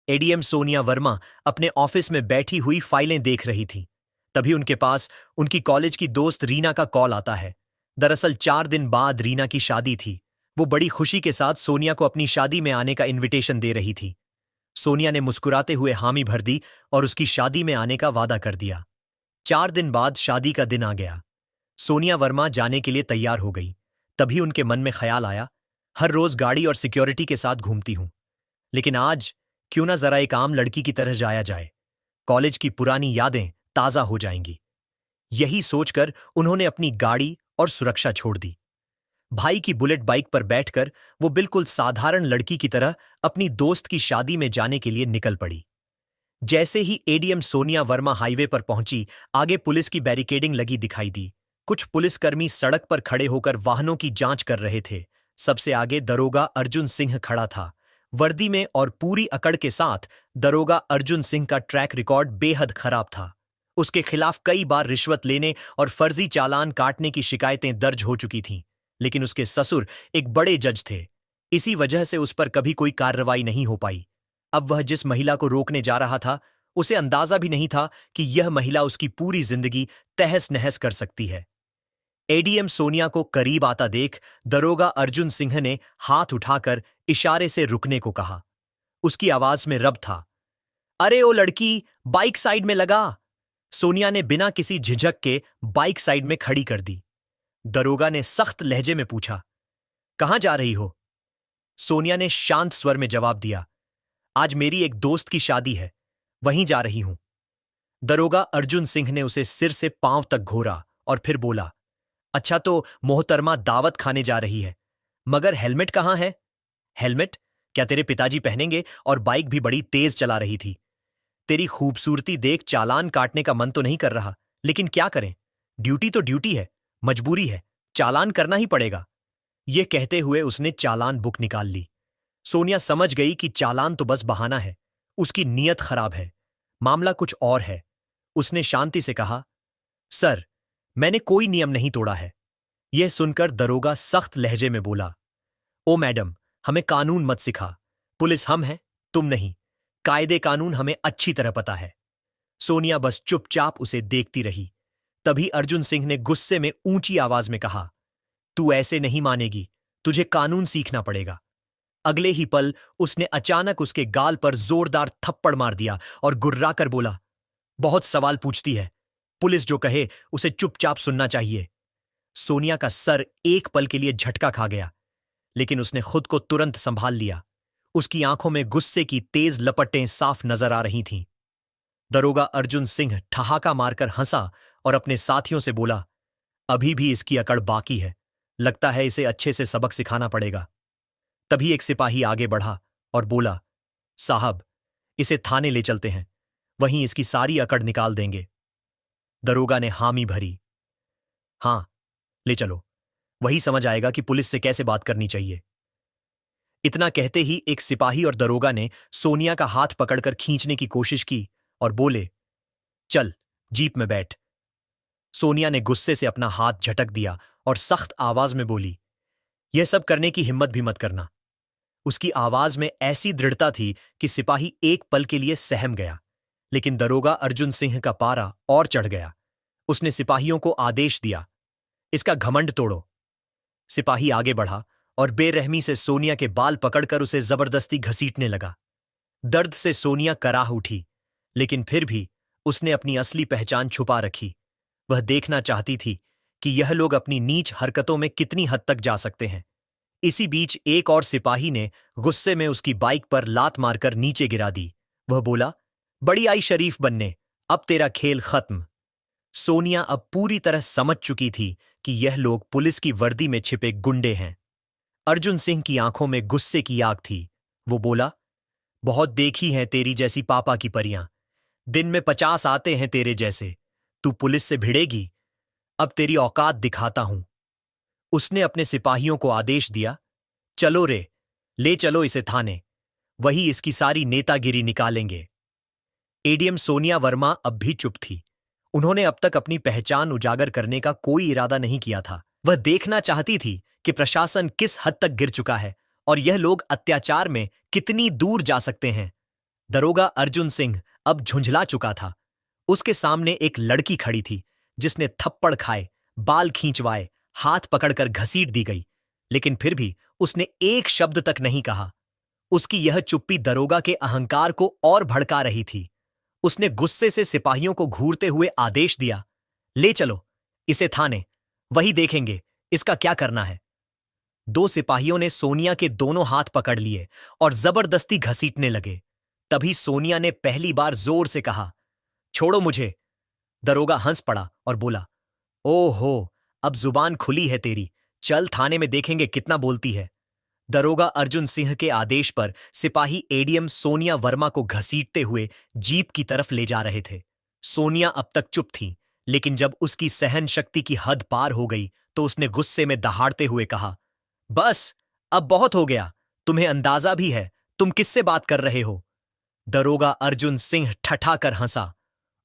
ADM Sonia Verma अपने office में बैठी हुई फाइलें देख रही थी। तभी उनके पास उनकी कॉलेज की दोस्त रीना का कॉल आता है। दरअसल 4 दिन बाद रीना की शादी थी। वो बड़ी खुशी के साथ सोनिया को अपनी शादी में आने का इनविटेशन दे रही थी। सोनिया ने मुस्कुराते हुए हामी भर दी और उसकी शादी में आने का वादा कर दिया। 4 दिन बाद शादी का दिन आ गया। सोनिया वर्मा जाने के लिए तैयार हो गई। तभी उनके मन में ख्याल आया, हर रोज गाड़ी और सिक्योरिटी के साथ घूमती हूं, लेकिन आज क्यों ना जरा एक आम लड़की की तरह जाया जाए। कॉलेज की पुरानी यादें ताजा हो जाएंगी। यही सोचकर उन्होंने अपनी गाड़ी और सुरक्षा छोड़ दी। भाई की बुलेट बाइक पर बैठकर वो बिल्कुल साधारण लड़की की तरह अपनी दोस्त की शादी में जाने के लिए निकल पड़ी। जैसे ही एडीएम सोनिया वर्मा हाईवे पर पहुंची, आगे पुलिस की बैरिकेडिंग लगी दिखाई दी। कुछ पुलिसकर्मी सड़क पर खड़े होकर वाहनों की जांच कर रहे थे। सबसे आगे दरोगा अर्जुन सिंह खड़ा था, वर्दी में और पूरी अकड़ के साथ। दरोगा अर्जुन सिंह का ट्रैक रिकॉर्ड बेहद खराब था। उसके खिलाफ कई बार रिश्वत लेने और फर्जी चालान काटने की शिकायतें दर्ज हो चुकी थीं, लेकिन उसके ससुर एक बड़े जज थे। इसी वजह से उस पर कभी कोई कार्रवाई नहीं हो पाई। अब वह जिस महिला को रोकने जा रहा था, उसे अंदाजा भी नहीं था कि यह महिला उसकी पूरी जिंदगी तहस नहस कर सकती है। एडीएम सोनिया को करीब आता देख दरोगा अर्जुन सिंह ने हाथ उठाकर इशारे से रुकने को कहा। उसकी आवाज में रब था। अरे ओ लड़की, बाइक साइड में लगा। सोनिया ने बिना किसी झिझक के बाइक साइड में खड़ी कर दी। दरोगा ने सख्त लहजे में पूछा, कहां जा रही हो? सोनिया ने शांत स्वर में जवाब दिया, आज मेरी एक दोस्त की शादी है, वहीं जा रही हूं। दरोगा अर्जुन सिंह ने उसे सिर से पांव तक घोरा और फिर बोला, अच्छा तो मोहतरमा दावत खाने जा रही है, मगर हेलमेट कहां है? हेलमेट क्या तेरे पिताजी पहनेंगे? और बाइक भी बड़ी तेज चला रही थी। तेरी खूबसूरती देख चालान काटने का मन तो नहीं कर रहा, लेकिन क्या करें, ड्यूटी तो ड्यूटी है, मजबूरी है, चालान करना ही पड़ेगा। यह कहते हुए उसने चालान बुक निकाल ली। सोनिया समझ गई कि चालान तो बस बहाना है, उसकी नीयत खराब है, मामला कुछ और है। उसने शांति से कहा, सर, मैंने कोई नियम नहीं तोड़ा है। यह सुनकर दरोगा सख्त लहजे में बोला, ओ मैडम, हमें कानून मत सिखा। पुलिस हम हैं, तुम नहीं। कायदे कानून हमें अच्छी तरह पता है। सोनिया बस चुपचाप उसे देखती रही। तभी अर्जुन सिंह ने गुस्से में ऊंची आवाज में कहा, तू ऐसे नहीं मानेगी, तुझे कानून सीखना पड़ेगा। अगले ही पल उसने अचानक उसके गाल पर जोरदार थप्पड़ मार दिया और गुर्राकर बोला, बहुत सवाल पूछती है, पुलिस जो कहे उसे चुपचाप सुनना चाहिए। सोनिया का सर एक पल के लिए झटका खा गया, लेकिन उसने खुद को तुरंत संभाल लिया। उसकी आंखों में गुस्से की तेज लपटें साफ नजर आ रही थीं। दरोगा अर्जुन सिंह ठहाका मारकर हंसा और अपने साथियों से बोला, अभी भी इसकी अकड़ बाकी है, लगता है इसे अच्छे से सबक सिखाना पड़ेगा। तभी एक सिपाही आगे बढ़ा और बोला, साहब, इसे थाने ले चलते हैं, वहीं इसकी सारी अकड़ निकाल देंगे। दरोगा ने हामी भरी, हां, ले चलो, वही समझ आएगा कि पुलिस से कैसे बात करनी चाहिए। इतना कहते ही एक सिपाही और दरोगा ने सोनिया का हाथ पकड़कर खींचने की कोशिश की और बोले, चल, जीप में बैठ। सोनिया ने गुस्से से अपना हाथ झटक दिया और सख्त आवाज में बोली, यह सब करने की हिम्मत भी मत करना। उसकी आवाज में ऐसी दृढ़ता थी कि सिपाही एक पल के लिए सहम गया, लेकिन दरोगा अर्जुन सिंह का पारा और चढ़ गया। उसने सिपाहियों को आदेश दिया, इसका घमंड तोड़ो। सिपाही आगे बढ़ा और बेरहमी से सोनिया के बाल पकड़कर उसे जबरदस्ती घसीटने लगा। दर्द से सोनिया कराह उठी, लेकिन फिर भी उसने अपनी असली पहचान छुपा रखी। वह देखना चाहती थी कि यह लोग अपनी नीच हरकतों में कितनी हद तक जा सकते हैं। इसी बीच एक और सिपाही ने गुस्से में उसकी बाइक पर लात मारकर नीचे गिरा दी। वह बोला, बड़ी आई शरीफ बनने, अब तेरा खेल खत्म। सोनिया अब पूरी तरह समझ चुकी थी कि यह लोग पुलिस की वर्दी में छिपे गुंडे हैं। अर्जुन सिंह की आंखों में गुस्से की आग थी। वो बोला, बहुत देखी हैं तेरी जैसी पापा की परियां, दिन में 50 आते हैं तेरे जैसे, तू पुलिस से भिड़ेगी? अब तेरी औकात दिखाता हूं। उसने अपने सिपाहियों को आदेश दिया, चलो रे, ले चलो इसे थाने, वही इसकी सारी नेतागिरी निकालेंगे। एडीएम सोनिया वर्मा अब भी चुप थी। उन्होंने अब तक अपनी पहचान उजागर करने का कोई इरादा नहीं किया था। वह देखना चाहती थी कि प्रशासन किस हद तक गिर चुका है और यह लोग अत्याचार में कितनी दूर जा सकते हैं। दरोगा अर्जुन सिंह अब झुंझला चुका था। उसके सामने एक लड़की खड़ी थी जिसने थप्पड़ खाए, बाल खींचवाए, हाथ पकड़कर घसीट दी गई, लेकिन फिर भी उसने एक शब्द तक नहीं कहा। उसकी यह चुप्पी दरोगा के अहंकार को और भड़का रही थी। उसने गुस्से से सिपाहियों को घूरते हुए आदेश दिया, ले चलो इसे थाने, वही देखेंगे इसका क्या करना है। दो सिपाहियों ने सोनिया के दोनों हाथ पकड़ लिए और जबरदस्ती घसीटने लगे। तभी सोनिया ने पहली बार जोर से कहा, छोड़ो मुझे। दरोगा हंस पड़ा और बोला, ओहो, अब जुबान खुली है तेरी, चल थाने में देखेंगे कितना बोलती है। दरोगा अर्जुन सिंह के आदेश पर सिपाही एडीएम सोनिया वर्मा को घसीटते हुए जीप की तरफ ले जा रहे थे। सोनिया अब तक चुप थी, लेकिन जब उसकी सहन शक्ति की हद पार हो गई तो उसने गुस्से में दहाड़ते हुए कहा, बस अब बहुत हो गया, तुम्हें अंदाजा भी है तुम किससे बात कर रहे हो। दरोगा अर्जुन सिंह ठठाकर हंसा,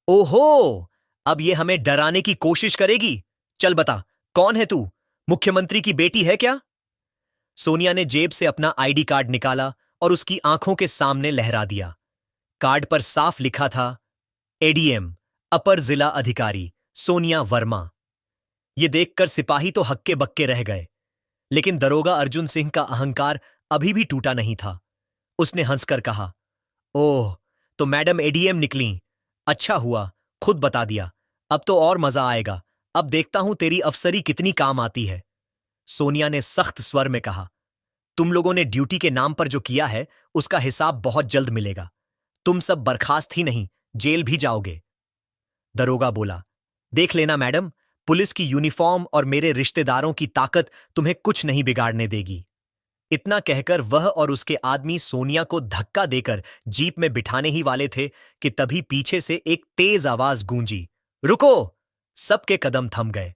ओहो, अब ये हमें डराने की कोशिश करेगी। चल बता, कौन है तू? मुख्यमंत्री की बेटी है क्या? सोनिया ने जेब से अपना आईडी कार्ड निकाला और उसकी आंखों के सामने लहरा दिया। कार्ड पर साफ लिखा था, एडीएम, अपर जिला अधिकारी सोनिया वर्मा। ये देखकर सिपाही तो हक्के बक्के रह गए, लेकिन दरोगा अर्जुन सिंह का अहंकार अभी भी टूटा नहीं था। उसने हंसकर कहा, ओह, तो मैडम एडीएम निकली। अच्छा हुआ खुद बता दिया, अब तो और मजा आएगा। अब देखता हूं तेरी अफसरी कितनी काम आती है। सोनिया ने सख्त स्वर में कहा, तुम लोगों ने ड्यूटी के नाम पर जो किया है उसका हिसाब बहुत जल्द मिलेगा। तुम सब बर्खास्त ही नहीं, जेल भी जाओगे। दरोगा बोला, देख लेना मैडम, पुलिस की यूनिफॉर्म और मेरे रिश्तेदारों की ताकत तुम्हें कुछ नहीं बिगाड़ने देगी। इतना कहकर वह और उसके आदमी सोनिया को धक्का देकर जीप में बिठाने ही वाले थे कि तभी पीछे से एक तेज आवाज गूंजी, रुको। सबके कदम थम गए।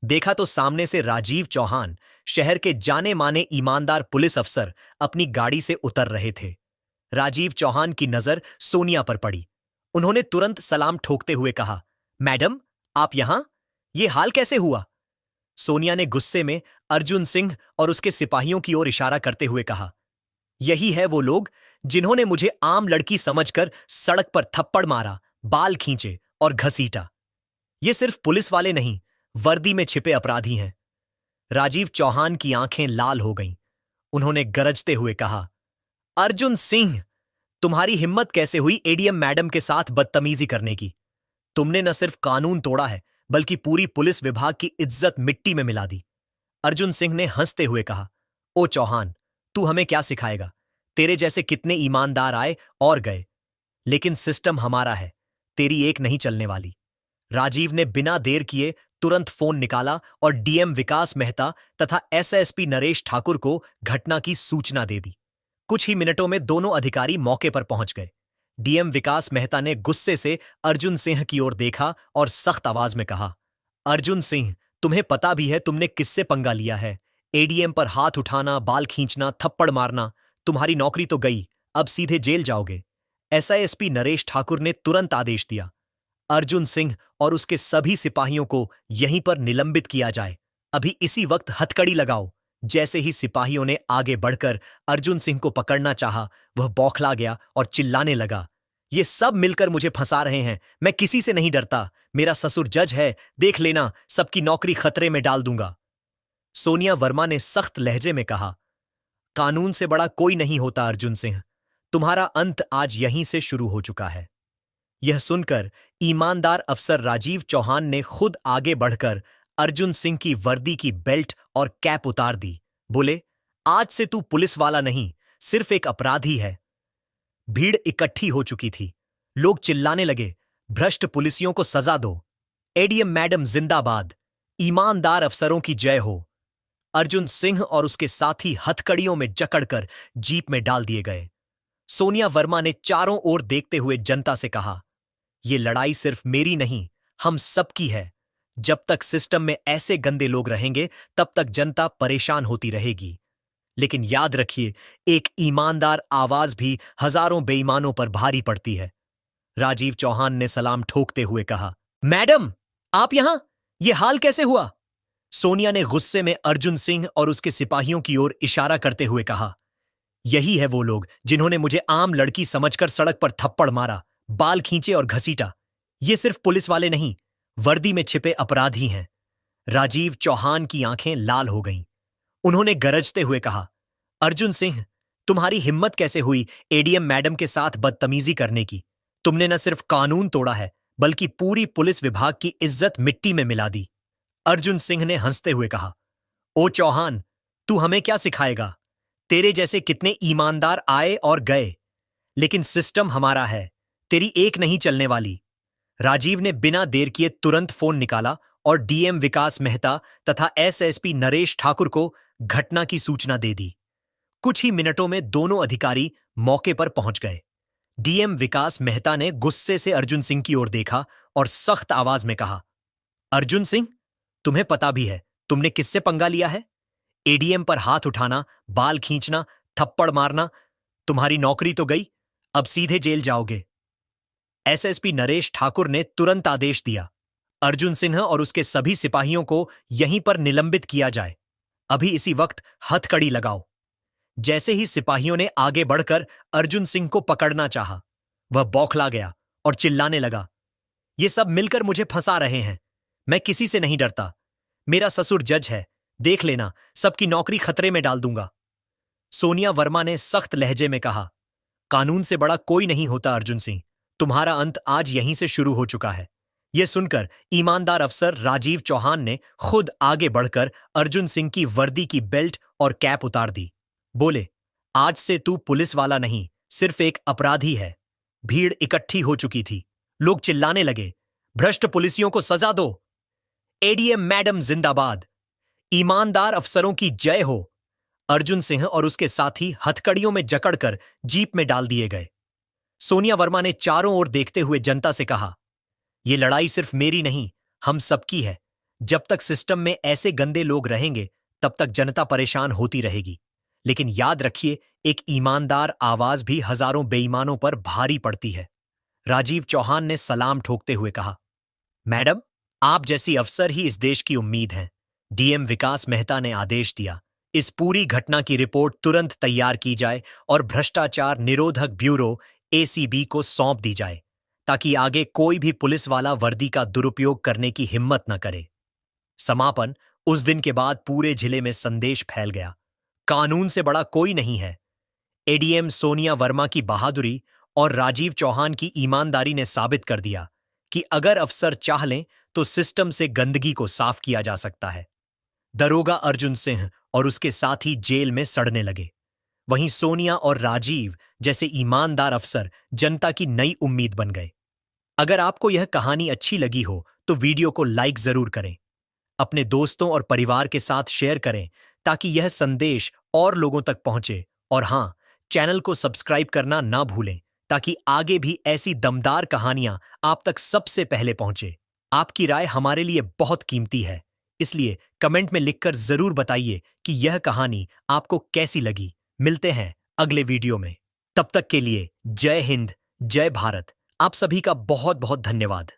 देखा तो सामने से राजीव चौहान, शहर के जाने माने ईमानदार पुलिस अफसर, अपनी गाड़ी से उतर रहे थे। राजीव चौहान की नजर सोनिया पर पड़ी। उन्होंने तुरंत सलाम ठोकते हुए कहा, मैडम आप यहां? ये हाल कैसे हुआ? सोनिया ने गुस्से में अर्जुन सिंह और उसके सिपाहियों की ओर इशारा करते हुए कहा, यही है वो लोग जिन्होंने मुझे आम लड़की समझकर सड़क पर थप्पड़ मारा, बाल खींचे और घसीटा। ये सिर्फ पुलिस वाले नहीं, वर्दी में छिपे अपराधी हैं। राजीव चौहान की आंखें लाल हो गईं। उन्होंने गरजते हुए कहा, अर्जुन सिंह, तुम्हारी हिम्मत कैसे हुई एडीएम मैडम के साथ बदतमीजी करने की? तुमने न सिर्फ कानून तोड़ा है, बल्कि पूरी पुलिस विभाग की इज्जत मिट्टी में मिला दी। अर्जुन सिंह ने हंसते हुए कहा, ओ चौहान, तू हमें क्या सिखाएगा? तेरे जैसे कितने ईमानदार आए और गए, लेकिन सिस्टम हमारा है, तेरी एक नहीं चलने वाली। राजीव ने बिना देर किए तुरंत फोन निकाला और डीएम विकास मेहता तथा एसएसपी नरेश ठाकुर को घटना की सूचना दे दी। कुछ ही मिनटों में दोनों अधिकारी मौके पर पहुंच गए। डीएम विकास मेहता ने गुस्से से अर्जुन सिंह की ओर देखा और सख्त आवाज में कहा, अर्जुन सिंह, तुम्हें पता भी है तुमने किससे पंगा लिया है? एडीएम पर हाथ उठाना, बाल खींचना, थप्पड़ मारना, तुम्हारी नौकरी तो गई, अब सीधे जेल जाओगे। एसआईएसपी नरेश ठाकुर ने तुरंत आदेश दिया, अर्जुन सिंह और उसके सभी सिपाहियों को यहीं पर निलंबित किया जाए। अभी इसी वक्त हथकड़ी लगाओ। जैसे ही सिपाहियों ने आगे बढ़कर अर्जुन सिंह को पकड़ना चाहा, वह बौखला गया और चिल्लाने लगा, ये सब मिलकर मुझे फंसा रहे हैं, मैं किसी से नहीं डरता, मेरा ससुर जज है, देख लेना सबकी नौकरी खतरे में डाल दूंगा। सोनिया वर्मा ने सख्त लहजे में कहा, कानून से बड़ा कोई नहीं होता अर्जुन सिंह, तुम्हारा अंत आज यहीं से शुरू हो चुका है। यह सुनकर ईमानदार अफसर राजीव चौहान ने खुद आगे बढ़कर अर्जुन सिंह की वर्दी की बेल्ट और कैप उतार दी। बोले, आज से तू पुलिस वाला नहीं, सिर्फ एक अपराधी है। भीड़ इकट्ठी हो चुकी थी। लोग चिल्लाने लगे, भ्रष्ट पुलिसियों को सजा दो, एडीएम मैडम जिंदाबाद, ईमानदार अफसरों की जय हो। अर्जुन सिंह और उसके साथी हथकड़ियों में जकड़कर जीप में डाल दिए गए। सोनिया वर्मा ने चारों ओर देखते हुए जनता से कहा, ये लड़ाई सिर्फ मेरी नहीं, हम सबकी है। जब तक सिस्टम में ऐसे गंदे लोग रहेंगे, तब तक जनता परेशान होती रहेगी। लेकिन याद रखिए, एक ईमानदार आवाज भी हजारों बेईमानों पर भारी पड़ती है। राजीव चौहान ने सलाम ठोकते हुए कहा, मैडम आप यहां? यह हाल कैसे हुआ? सोनिया ने गुस्से में अर्जुन सिंह और उसके सिपाहियों की ओर इशारा करते हुए कहा, यही है वो लोग जिन्होंने मुझे आम लड़की समझकर सड़क पर थप्पड़ मारा, बाल खींचे और घसीटा। ये सिर्फ पुलिस वाले नहीं, वर्दी में छिपे अपराधी हैं। राजीव चौहान की आंखें लाल हो गईं। उन्होंने गरजते हुए कहा, अर्जुन सिंह, तुम्हारी हिम्मत कैसे हुई एडीएम मैडम के साथ बदतमीजी करने की? तुमने न सिर्फ कानून तोड़ा है, बल्कि पूरी पुलिस विभाग की इज्जत मिट्टी में मिला दी। अर्जुन सिंह ने हंसते हुए कहा, ओ चौहान, तू हमें क्या सिखाएगा? तेरे जैसे कितने ईमानदार आए और गए, लेकिन सिस्टम हमारा है, तेरी एक नहीं चलने वाली। राजीव ने बिना देर किए तुरंत फोन निकाला और डीएम विकास मेहता तथा एसएसपी नरेश ठाकुर को घटना की सूचना दे दी। कुछ ही मिनटों में दोनों अधिकारी मौके पर पहुंच गए। डीएम विकास मेहता ने गुस्से से अर्जुन सिंह की ओर देखा और सख्त आवाज में कहा, अर्जुन सिंह, तुम्हें पता भी है तुमने किससे पंगा लिया है? एडीएम पर हाथ उठाना, बाल खींचना, थप्पड़ मारना, तुम्हारी नौकरी तो गई, अब सीधे जेल जाओगे। एसएसपी नरेश ठाकुर ने तुरंत आदेश दिया, अर्जुन सिंह और उसके सभी सिपाहियों को यहीं पर निलंबित किया जाए। अभी इसी वक्त हथकड़ी लगाओ। जैसे ही सिपाहियों ने आगे बढ़कर अर्जुन सिंह को पकड़ना चाहा, वह बौखला गया और चिल्लाने लगा, ये सब मिलकर मुझे फंसा रहे हैं। मैं किसी से नहीं डरता। मेरा ससुर जज है, देख लेना, सबकी नौकरी खतरे में डाल दूंगा। सोनिया वर्मा ने सख्त लहजे में कहा, कानून से बड़ा कोई नहीं होता अर्जुन सिंह, तुम्हारा अंत आज यहीं से शुरू हो चुका है। यह सुनकर ईमानदार अफसर राजीव चौहान ने खुद आगे बढ़कर अर्जुन सिंह की वर्दी की बेल्ट और कैप उतार दी। बोले, आज से तू पुलिस वाला नहीं, सिर्फ एक अपराधी है। भीड़ इकट्ठी हो चुकी थी। लोग चिल्लाने लगे, भ्रष्ट पुलिसियों को सजा दो, एडीएम मैडम जिंदाबाद, ईमानदार अफसरों की जय हो। अर्जुन सिंह और उसके साथी हथकड़ियों में जकड़कर जीप में डाल दिए गए। सोनिया वर्मा ने चारों ओर देखते हुए जनता से कहा, यह लड़ाई सिर्फ मेरी नहीं, हम सबकी है। जब तक सिस्टम में ऐसे गंदे लोग रहेंगे, तब तक जनता परेशान होती रहेगी। लेकिन याद रखिए, एक ईमानदार आवाज भी हजारों बेईमानों पर भारी पड़ती है। राजीव चौहान ने सलाम ठोकते हुए कहा, मैडम, आप जैसी अफसर ही इस देश की उम्मीद हैं। डीएम विकास मेहता ने आदेश दिया, इस पूरी घटना की रिपोर्ट तुरंत तैयार की जाए और भ्रष्टाचार निरोधक ब्यूरो एसीबी को सौंप दी जाए, ताकि आगे कोई भी पुलिस वाला वर्दी का दुरुपयोग करने की हिम्मत न करे। समापन। उस दिन के बाद पूरे जिले में संदेश फैल गया, कानून से बड़ा कोई नहीं है। एडीएम सोनिया वर्मा की बहादुरी और राजीव चौहान की ईमानदारी ने साबित कर दिया कि अगर अफसर चाह लें तो सिस्टम से गंदगी को साफ किया जा सकता है। दरोगा अर्जुन सिंह और उसके साथी जेल में सड़ने लगे। वहीं सोनिया और राजीव जैसे ईमानदार अफसर जनता की नई उम्मीद बन गए। अगर आपको यह कहानी अच्छी लगी हो तो वीडियो को लाइक जरूर करें, अपने दोस्तों और परिवार के साथ शेयर करें ताकि यह संदेश और लोगों तक पहुंचे। और हां, चैनल को सब्सक्राइब करना ना भूलें ताकि आगे भी ऐसी दमदार कहानियां आप तक सबसे पहले पहुंचे। आपकी राय हमारे लिए बहुत कीमती है, इसलिए कमेंट में लिखकर जरूर बताइए कि यह कहानी आपको कैसी लगी। मिलते हैं अगले वीडियो में, तब तक के लिए जय हिंद, जय भारत। आप सभी का बहुत बहुत धन्यवाद।